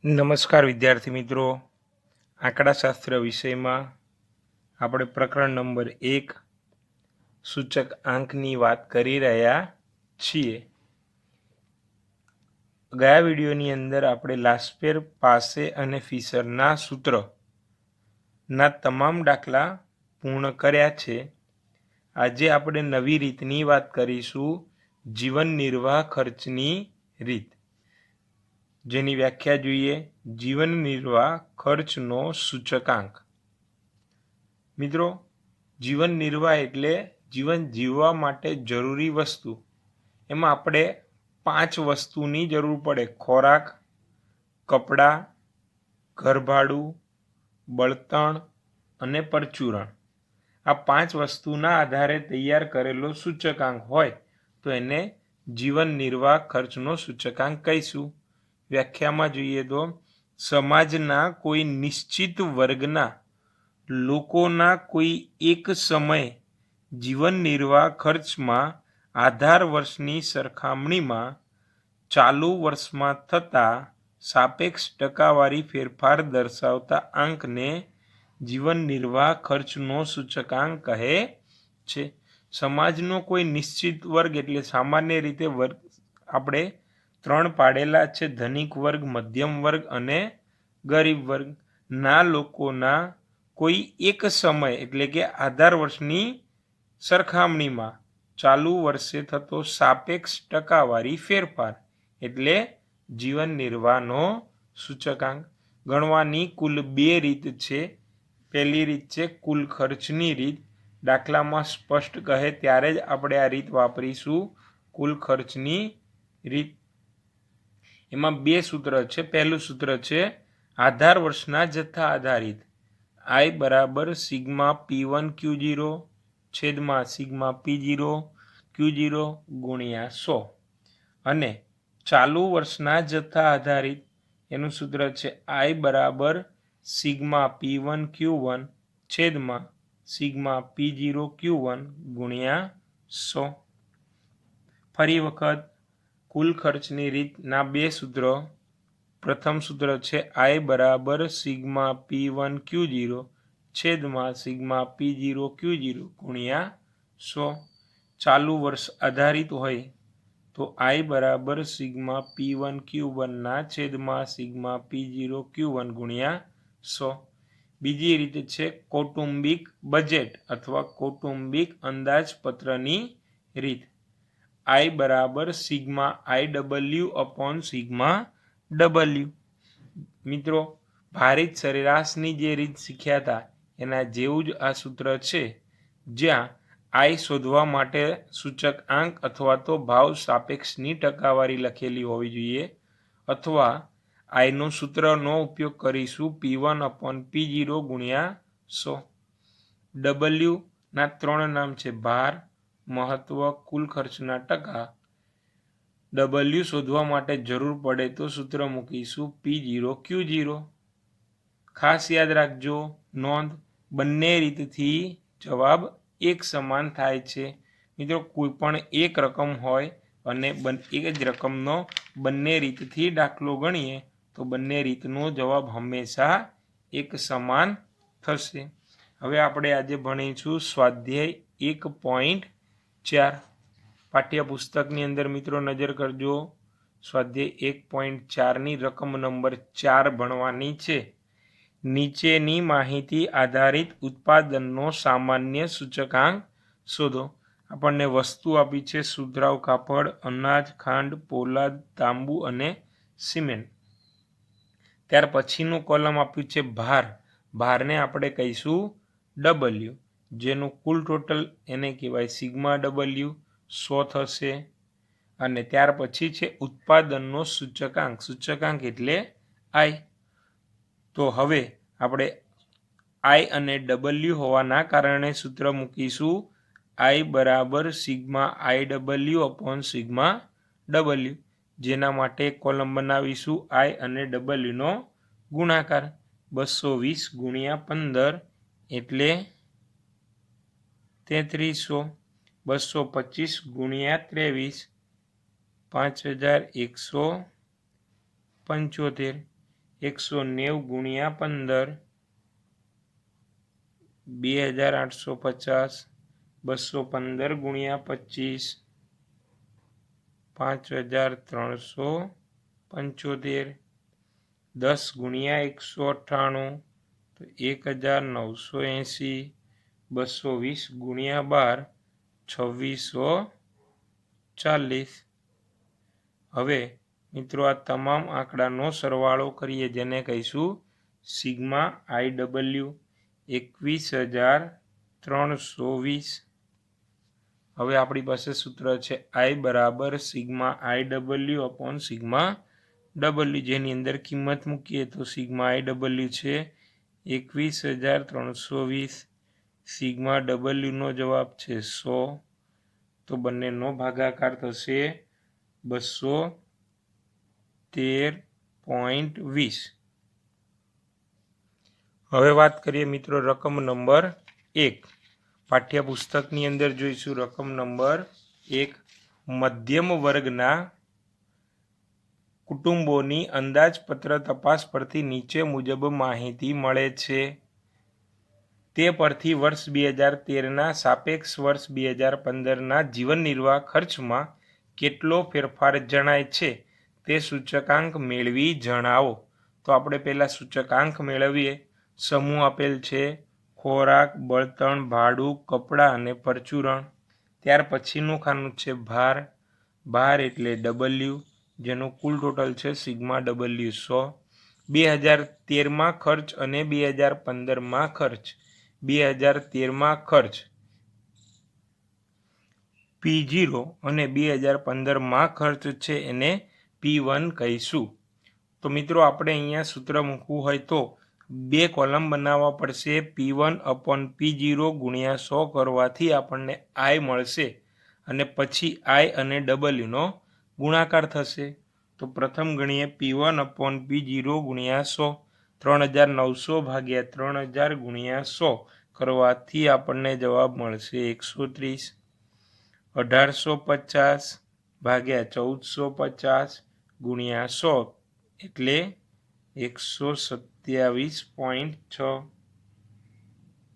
નમસ્કાર વિદ્યાર્થી મિત્રો, આંકડાશાસ્ત્ર વિષયમાં આપણે પ્રકરણ નંબર 1 સૂચક આંકની વાત કરી રહ્યા છીએ. ગયા વિડીયોની અંદર આપણે લાસ્પેર, પાસે અને ફિશરના સૂત્રના તમામ દાખલા પૂર્ણ કર્યા છે. આજે આપણે નવી રીતની વાત કરીશું, જીવન નિર્વાહ ખર્ચની રીત. જેની વ્યાખ્યા જોઈએ, જીવન નિર્વાહ ખર્ચનો સૂચકાંક. મિત્રો, જીવન નિર્વાહ એટલે જીવન જીવવા માટે જરૂરી વસ્તુ. એમાં આપણે 5 વસ્તુની જરૂર પડે: ખોરાક, કપડાં, ઘરભાડું, બળતણ અને પરચુરણ. આ 5 વસ્તુના આધારે તૈયાર કરેલો સૂચકાંક હોય તો એને જીવન નિર્વાહ ખર્ચનો સૂચકાંક કહીશું. વ્યાખ્યામાં જોઈએ તો, સમાજના કોઈ નિશ્ચિત વર્ગના લોકોના કોઈ એક સમયે જીવન નિર્વાહ ખર્ચમાં આધાર વર્ષની સરખામણીમાં ચાલુ વર્ષમાં થતા સાપેક્ષ ટકાવારી ફેરફાર દર્શાવતા આંકને જીવન નિર્વાહ ખર્ચનો સૂચકાંક કહે છે. સમાજનો કોઈ નિશ્ચિત વર્ગ એટલે સામાન્ય રીતે વર્ગ આપણે 3 પાડેલા છે: ધનિક વર્ગ, મધ્યમ વર્ગ અને ગરીબ વર્ગ. ના લોકોના કોઈ એક સમય એટલે કે આધાર વર્ષની સરખામણીમાં ચાલુ વર્ષે થતો સાપેક્ષ ટકાવારી ફેરફાર એટલે જીવન નિર્વાહનો સૂચકાંક. ગણવાની કુલ 2 રીત છે. પહેલી રીત છે કુલ ખર્ચની રીત. દાખલામાં સ્પષ્ટ કહે ત્યારે જ આપણે આ રીત વાપરીશું, કુલ ખર્ચની રીત. એમાં 2 સૂત્ર છે. પહેલું સૂત્ર છે આધાર વર્ષના જથ્થા આધારિત. I બરાબર સિગ્મા P1 Q0 છેદમાં સિગ્મા P0 Q0 ગુણ્યા 100. અને ચાલુ વર્ષના જથ્થા આધારિત એનું સૂત્ર છે I બરાબર સિગ્મા P1 Q1 છેદમાં સિગ્મા P0 Q1 ગુણ્યા 100. ફરી વખત કુલ ખર્ચની રીતના 2 સૂત્રો. પ્રથમ સૂત્ર છે I બરાબર સિગ્મા P1 Q0 છેદમાં સિગ્મા P0 Q0 ગુણ્યા 100. ચાલુ વર્ષ આધારિત હોય તો I બરાબર સિગ્મા P1 Q1 ના છેદમાં સિગ્મા P0 Q1 ગુણ્યા 100. બીજી રીત છે કૌટુંબિક બજેટ અથવા કૌટુંબિક અંદાજપત્રની રીત. I બરાબર sigma IW upon sigma W. મિત્રો, ભારિત સરેરાશની જે રીત શીખ્યા હતા એના જેવું જ આ સૂત્ર છે, જ્યાં I શોધવા માટે સૂચકાંક અથવા તો ભાવ સાપેક્ષની ટકાવારી લખેલી હોવી જોઈએ, અથવા Iનો સૂત્રનો ઉપયોગ કરીશું P1 અપોન P0 ગુણ્યા 100. W ના 3 નામ છે: ભાર, મહત્વ, કુલ ખર્ચના ટકા. W શોધવા માટે જરૂર પડે તો સૂત્ર મૂકીશું P0 Q0. ખાસ યાદ રાખજો, નોંધ, બંને રીતથી જવાબ એક સમાન થાય છે. મિત્રો, કોઈ પણ એક રકમ હોય અને એક જ રકમનો બંને રીતથી દાખલો ગણીએ તો બંને રીતનો જવાબ હંમેશા એક સમાન થશે. હવે આપણે આજે ભણીશું સ્વાધ્યાય 1.4. પાઠ્યપુસ્તકની અંદર મિત્રો નજર કરજો. સ્વાધ્યાય 1.4ની રકમ નંબર 4 ભણવાની છે. નીચેની માહિતી આધારિત ઉત્પાદનનો સામાન્ય સૂચકાંક શોધો. આપણને વસ્તુ આપી છે: સુતરાઉ કાપડ, અનાજ, ખાંડ, પોલાદ, તાંબુ અને સિમેન્ટ. ત્યાર પછીનું કોલમ આપ્યું છે ભાર. ભારને આપણે કહીશું W, જેનું કુલ ટોટલ એને કહેવાય સિગ્મા W 100 થશે. અને ત્યાર પછી છે ઉત્પાદનનો સૂચકાંક. સૂચકાંક એટલે I. તો હવે આપણે I અને W હોવાના કારણે સૂત્ર મૂકીશું I બરાબર sigma IW upon sigma W, જેના માટે કોલમ બનાવીશું I અને W નો ગુણાકાર. 220 ગુણ્યા 15 એટલે 3300. 225 ગુણ્યા 23 5175. 190 ગુણ્યા 15 2850, 215 ગુણ્યા 25 5375, 10 ગુણ્યા 198 તો 1980, 220 ગુણ્યા 12 2640। હવે મિત્રો આ તમામ આંકડાનો સરવાળો કરીએ જેને કહીશું સિગ્મા IW 21320। હવે આપણી પાસે સૂત્ર છે I બરાબર sigma IW upon sigma W, જેની અંદર કિંમત મૂકીએ તો સિગ્મા IW છે 21320, સિગ્મા W નો જવાબ છે 100, તો બંનેનો ભાગાકાર થશે 213.20। હવે વાત કરીએ મિત્રો રકમ નંબર 1। પાઠ્યપુસ્તકની અંદર જોઈશું રકમ નંબર 1, મધ્યમ વર્ગના કુટુંબોની અંદાજપત્ર તપાસ પરથી નીચે મુજબ માહિતી મળે છે। તે પરથી વર્ષ 2013ના સાપેક્ષ વર્ષ 2015ના જીવન નિર્વાહ ખર્ચમાં કેટલો ફેરફાર જણાય છે તે સૂચકાંક મેળવી જણાવો। તો આપણે પહેલા સૂચકાંક મેળવીએ। સમૂહ આપેલ છે ખોરાક, બળતણ, ભાડું, કપડાં અને પરચુરણ। ત્યાર પછીનું ખાનું છે ભાર, ભાર એટલે W, જેનું કુલ ટોટલ છે સિગ્મા W 100। 2013માં ખર્ચ અને 2015માં ખર્ચ। 2013માં ખર્ચ P0 અને 2015માં ખર્ચ છે એને P1 કહીશું। તો મિત્રો આપણે અહીંયા સૂત્ર મૂકવું હોય તો બે કોલમ બનાવવા પડશે। P1 અપોન P0 ગુણ્યા 100 કરવાથી આપણને I મળશે અને પછી I અને W નો ગુણાકાર થશે। તો પ્રથમ ગણીએ P1 અપોન P0 ગુણ્યા 100, 3900 ભાગ્યા 3000 ગુણ્યા 100 કરવાથી આપણને જવાબ મળશે 130। 1850 ભાગ્યા 1450 ગુણ્યા 100 એટલે 127.6।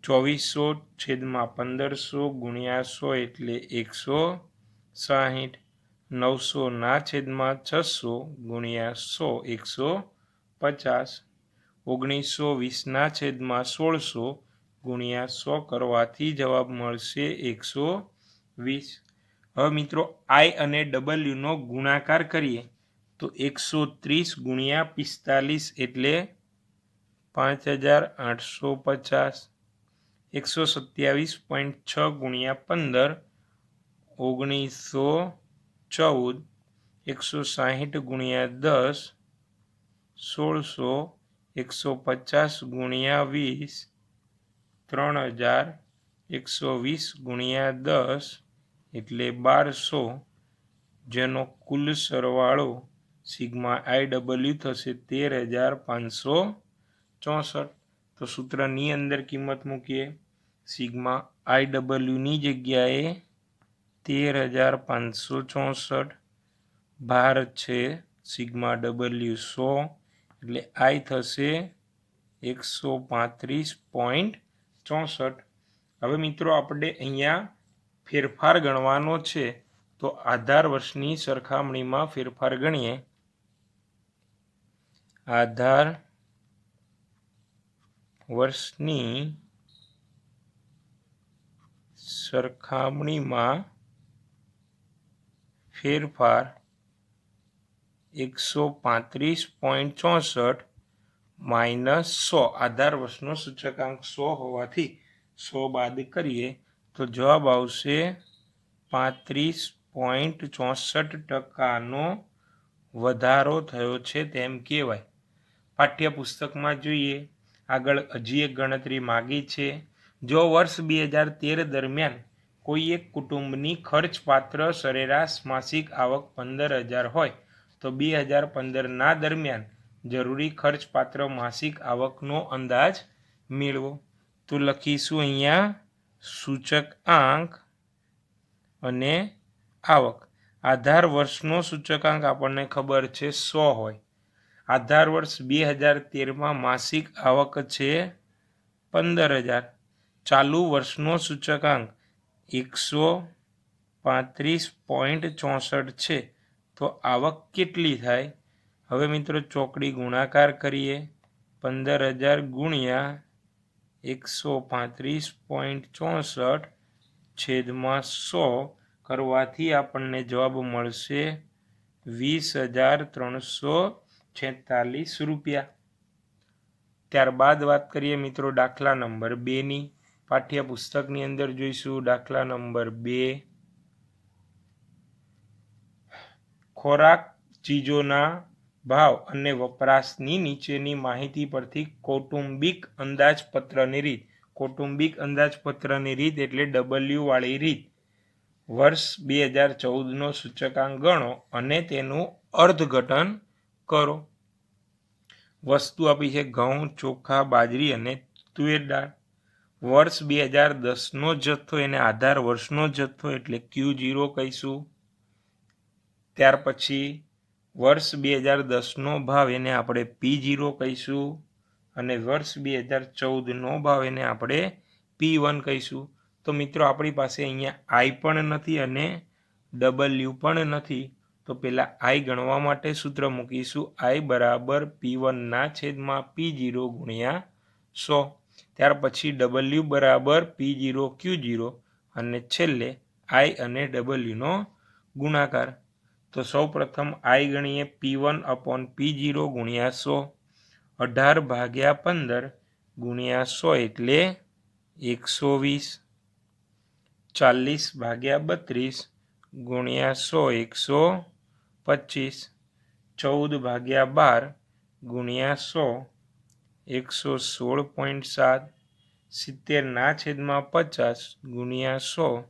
2400 છેદમાં 1500 ગુણ્યા 100 એટલે 160। 900 ના છેદમાં 600 ગુણ્યા 100 150। 1920 ના છેદમાં 1600 ગુણ્યા 100 કરવાથી જવાબ મળશે 120। હવે મિત્રો I અને W નો ગુણાકાર કરીએ તો 130 ગુણ્યા 45 એટલે 5850। 127.6 ગુણ્યા 15 1914। 160 ગુણ્યા 10 1600। 150 ગુણ્યા 20 3000। 120 ગુણ્યા 10 એટલે 1200, જેનો કુલ સરવાળો સિગ્મા IW થશે 13564। તો સૂત્રની અંદર કિંમત મૂકીએ। સિગ્મા IW ની જગ્યાએ 13564, ભાર છે સિગ્મા W 100 એટલે I થશે 135.64। હવે મિત્રો આપણે અહીંયા ફેરફાર ગણવાનો છે તો આધાર વર્ષની સરખામણીમાં ફેરફાર ગણીએ। આધાર વર્ષની સરખામણીમાં ફેરફાર 135.64 માઇનસ 100। આધાર વર્ષનો સૂચકાંક 100 હોવાથી 100 બાદ કરીએ તો જવાબ આવશે 35.64%નો વધારો થયો છે તેમ કહેવાય। પાઠ્યપુસ્તકમાં જોઈએ આગળ હજી એક ગણતરી માગી છે। જો વર્ષ 2013 દરમિયાન કોઈ એક કુટુંબની ખર્ચપાત્ર સરેરાશ માસિક આવક 15,000 હોય તો 2015ના દરમિયાન જરૂરી ખર્ચપાત્ર માસિક આવકનો અંદાજ મેળવો। તો લખીશું અહીંયા સૂચકાંક અને આવક। આધાર વર્ષનો સૂચકાંક આપણને ખબર છે 100 હોય। આધાર વર્ષ 2013માં માસિક આવક છે 15,000. ચાલુ વર્ષનો સૂચકાંક 135.64 છે. તો આવક કેટલી થાય? હવે મિત્રો ચોકડી ગુણાકાર કરીએ. 15,000 ગુણ્યા 135.64 છેદમાં 100 કરવાથી આપણને જવાબ મળશે 20,346 રૂપિયા. ત્યારબાદ વાત કરીએ મિત્રો દાખલા નંબર 2ની. પાઠ્યપુસ્તકની અંદર જોઈશું દાખલા નંબર 2. ખોરાક ચીજોના ભાવ અને વપરાશની નીચેની માહિતી પરથી કૌટુંબિક અંદાજપત્રની રીત. કૌટુંબિક અંદાજપત્રની રીત એટલે ડબલ્યુ વાળી રીત. વર્ષ 2014નો સૂચકાંક ગણો અને તેનું અર્થઘટન કરો. વસ્તુ આપી છે ઘઉં, ચોખા, બાજરી અને તુવેર દાળ. વર્ષ 2010નો જથ્થો એને આધાર વર્ષનો જથ્થો એટલે Q0 કહીશું. ત્યાર પછી વર્ષ 2010નો ભાવ એને આપણે P0 કહીશું અને વર્ષ 2014નો ભાવ એને આપણે P1 કહીશું. તો મિત્રો આપણી પાસે અહીંયા I પણ નથી અને W પણ નથી. તો પહેલાં I ગણવા માટે સૂત્ર મૂકીશું. I બરાબર P1 છેદમાં P0 ગુણ્યા 100. ત્યાર પછી W બરાબર P0 Q0 અને છેલ્લે I અને Wનો ગુણાકાર. તો સૌ પ્રથમ I ગણીએ P1 અપોન P0 ગુણ્યા 100. 18 ભાગ્યા 15 ગુણ્યા 100 એટલે 120. 40 ભાગ્યા 32 ગુણ્યા 100 125. 14 ભાગ્યા 12 ગુણ્યા 100 116.7. 70 છેદમાં 50 ગુણ્યા 100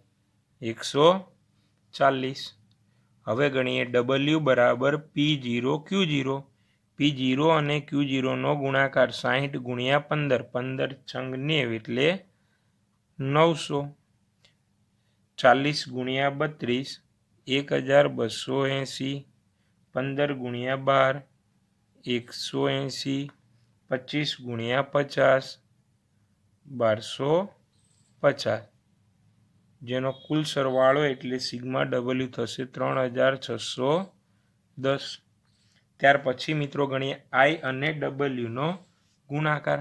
140. હવે ગણીએ W બરાબર P0 Q0. P0 અને Q0નો ગુણાકાર 60 ગુણ્યા 15 15 છંગ 90 એટલે 900. 40 ગુણ્યા 32 1280. 15 ગુણ્યા 12 180. 25 ગુણ્યા 50 1250. જેનો કુલ સરવાળો એટલે સિગ્મા W થશે 3610. ત્યાર પછી મિત્રો ગણીએ I અને Wનો ગુણાકાર.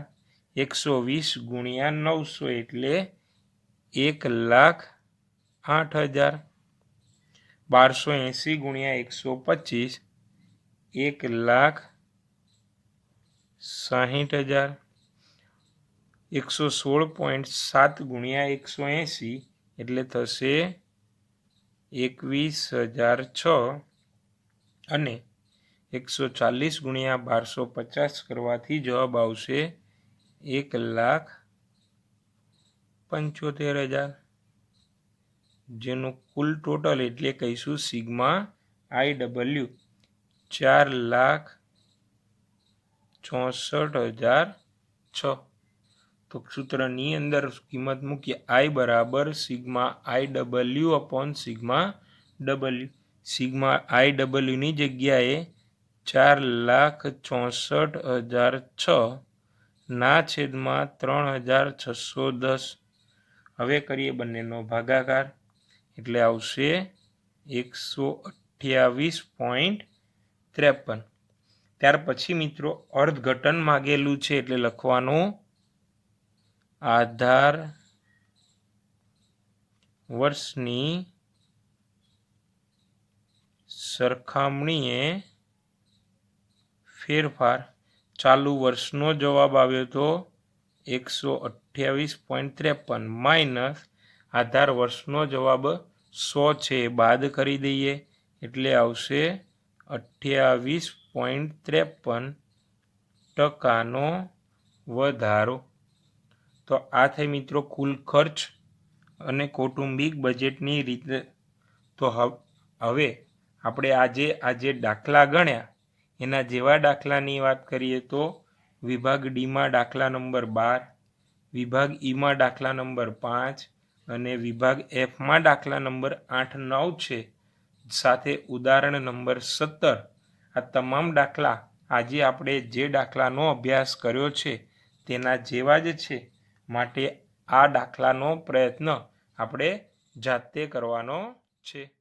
120 ગુણ્યા 900 એટલે 1,08,000. 1280 ગુણ્યા 125 1,60,000. 116.7 ગુણ્યા 180 એટલે થશે 21,006 અને 140 ગુણ્યા 1250 કરવાથી જવાબ આવશે 1,75,000. જેનું કુલ ટોટલ એટલે કહીશું સિગ્મા IW 4,64,006. તો સૂત્રની અંદર કિંમત મૂકીએ. I બરાબર sigma IW upon sigma W. Sigma IWની જગ્યાએ 4,64,006 છેદમાં 3,610. હવે કરીએ બંનેનો ભાગાકાર એટલે આવશે 128.53. ત્યાર પછી મિત્રો અર્થઘટન માગેલું છે એટલે લખવાનું આધાર વર્ષની સરખામણીએ ફેરફાર. ચાલુ વર્ષનો જવાબ આવ્યો તો 128.53 માઇનસ આધાર વર્ષનો જવાબ 100 છે બાદ કરી દઈએ એટલે આવશે 28.53% વધારો. તો આ થઈ મિત્રો કુલ ખર્ચ અને કૌટુંબિક બજેટની રીતે. તો હવે આપણે આજે દાખલા ગણ્યા એના જેવા દાખલાની વાત કરીએ તો વિભાગ ડીમાં દાખલા નંબર 12, વિભાગ ઈમાં દાખલા નંબર 5 અને વિભાગ એફમાં દાખલા નંબર 8, 9 છે. સાથે ઉદાહરણ નંબર 17. આ તમામ દાખલા આજે આપણે જે દાખલાનો અભ્યાસ કર્યો છે તેના જેવા જ છે, માટે આ દાખલાનો પ્રયત્ન આપણે જાતે કરવાનો છે.